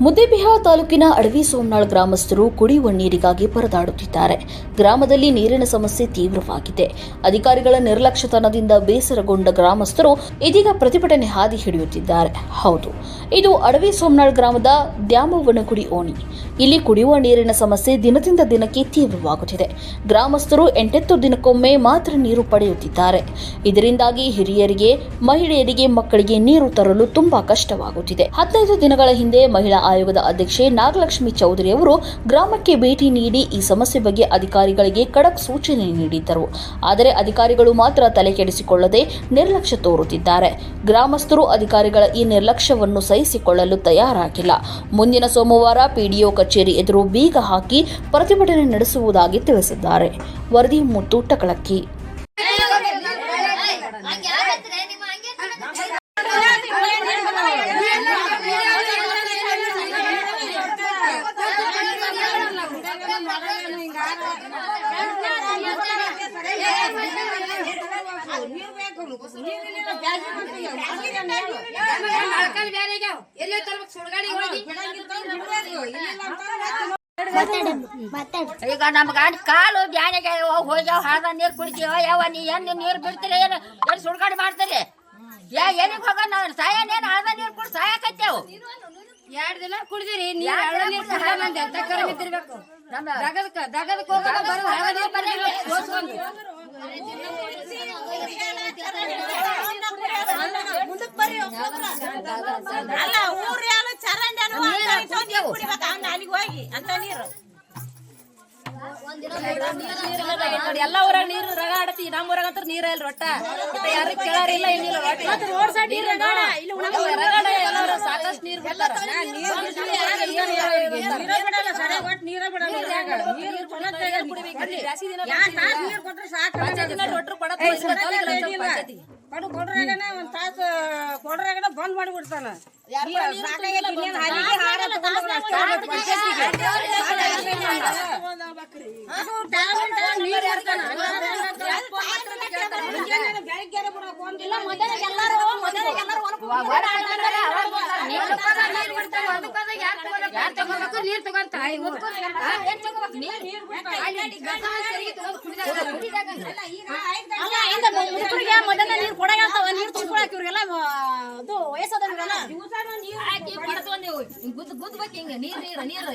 ಮುದ್ದೇಬಿಹಾಳ ತಾಲೂಕಿನ ಅಡವಿ ಸೋಮನಾಳ್ ಗ್ರಾಮಸ್ಥರು ಕುಡಿಯುವ ನೀರಿಗಾಗಿ ಪರದಾಡುತ್ತಿದ್ದಾರೆ. ಗ್ರಾಮದಲ್ಲಿ ನೀರಿನ ಸಮಸ್ಯೆ ತೀವ್ರವಾಗಿದೆ. ಅಧಿಕಾರಿಗಳ ನಿರ್ಲಕ್ಷ್ಯತನದಿಂದ ಬೇಸರಗೊಂಡ ಗ್ರಾಮಸ್ಥರು ಇದೀಗ ಪ್ರತಿಭಟನೆ ಹಾದಿ ಹಿಡಿಯುತ್ತಿದ್ದಾರೆ. ಹೌದು, ಇದು ಅಡವಿ ಸೋಮನಾಳ್ ಗ್ರಾಮದ ದ್ಯಾಮವ್ವನಗುಡಿ ಓಣಿ. ಇಲ್ಲಿ ಕುಡಿಯುವ ನೀರಿನ ಸಮಸ್ಯೆ ದಿನದಿಂದ ದಿನಕ್ಕೆ ತೀವ್ರವಾಗುತ್ತಿದೆ. ಗ್ರಾಮಸ್ಥರು 8 ದಿನಕ್ಕೊಮ್ಮೆ ಮಾತ್ರ ನೀರು ಪಡೆಯುತ್ತಿದ್ದಾರೆ. ಇದರಿಂದಾಗಿ ಹಿರಿಯರಿಗೆ, ಮಹಿಳೆಯರಿಗೆ, ಮಕ್ಕಳಿಗೆ ನೀರು ತರಲು ತುಂಬಾ ಕಷ್ಟವಾಗುತ್ತಿದೆ. 15 ದಿನಗಳ ಹಿಂದೆ ಮಹಿಳಾ ಆಯೋಗದ ಅಧ್ಯಕ್ಷೆ ನಾಗಲಕ್ಷ್ಮಿ ಚೌಧರಿ ಅವರು ಗ್ರಾಮಕ್ಕೆ ಭೇಟಿ ನೀಡಿ ಈ ಸಮಸ್ಯೆ ಬಗ್ಗೆ ಅಧಿಕಾರಿಗಳಿಗೆ ಖಡಕ್ ಸೂಚನೆ ನೀಡಿದ್ದರು. ಆದರೆ ಅಧಿಕಾರಿಗಳು ಮಾತ್ರ ತಲೆಕೆಡಿಸಿಕೊಳ್ಳದೆ ನಿರ್ಲಕ್ಷ್ಯ ತೋರುತ್ತಿದ್ದಾರೆ. ಗ್ರಾಮಸ್ಥರು ಅಧಿಕಾರಿಗಳ ಈ ನಿರ್ಲಕ್ಷ್ಯವನ್ನು ಸಹಿಸಿಕೊಳ್ಳಲು ತಯಾರಾಗಿಲ್ಲ. ಮುಂದಿನ ಸೋಮವಾರ ಪಿಡಿಒ ಕಚೇರಿ ಎದುರು ಬೀಗ ಹಾಕಿ ಪ್ರತಿಭಟನೆ ನಡೆಸುವುದಾಗಿ ತಿಳಿಸಿದ್ದಾರೆ. ವರದಿ ಮುತ್ತು ಟಕಳಕ್ಕಿ. ಈಗ ನಮ್ಗ ಕಾಲು ಬ್ಯಾನೆಗೆ ಹೋಗ್ಯಾವ ಹಾದ ನೀರು ಕುಡಿತೀವ ಯಾವ ನೀರು ಬಿಡ್ತೀರಿ ಏನು ಸುಡ್ಗಾಡಿ ಮಾಡ್ತೀರಿ ಎಲ್ಲಿಗೆ ಹೋಗ ನಾವು ಸಾಯನೇನು ಹಾದ ನೀರು ಕುಡಿ ಸಾಯಕತ್ತೇವು 2 ದಿನ ಕುಡಿದಿರಿ ನೀರು ದಗದಕ್ಕೆ ಹೋಗೋದು ಅಲ್ಲ ಊರ್ ಯಾರು ಚರಂಡಿ ಅಲ್ಲಿಗೆ ಹೋಗಿ ಅಂತ ನೀರು ಎಲ್ಲ ಊರಾಗ ನೀರು ರಗ ಆಡತಿ. ನಮ್ಮ ಊರಾಗ ಅಂತ ನೀರ ಇಲ್ಲ ರೊಟ್ಟ ಯಾರು ಕೇಳಾರಿಲ್ಲ ಏನಿಲ್ಲ ಸಾಕಷ್ಟು ನೀರು ಬಿಡ್ತಾರ. ಕೊಡ್ರಾಗನ ಒಂದ್ ತಾಸು ಕೊಡ್ರಾಗನ ಬಂದ್ ಮಾಡಿಬಿಡ್ತಾನ. ನೀರ್ ತಗೊಂತ ಮೊದಲ ನೀರ್ ಕೊಡಗಂತವ ನೀರ್ ತುಂಬಿಕೊಳಕ್ ಇವ್ರಿಗೆಲ್ಲ ಅದು ವಯಸ್ಸಾದವ್ರಿಗೆಲ್ಲ ಗುದ್ದು ಗುದ್ದು ಹಿಂಗ ನೀರ್ ನೀರು ನೀರು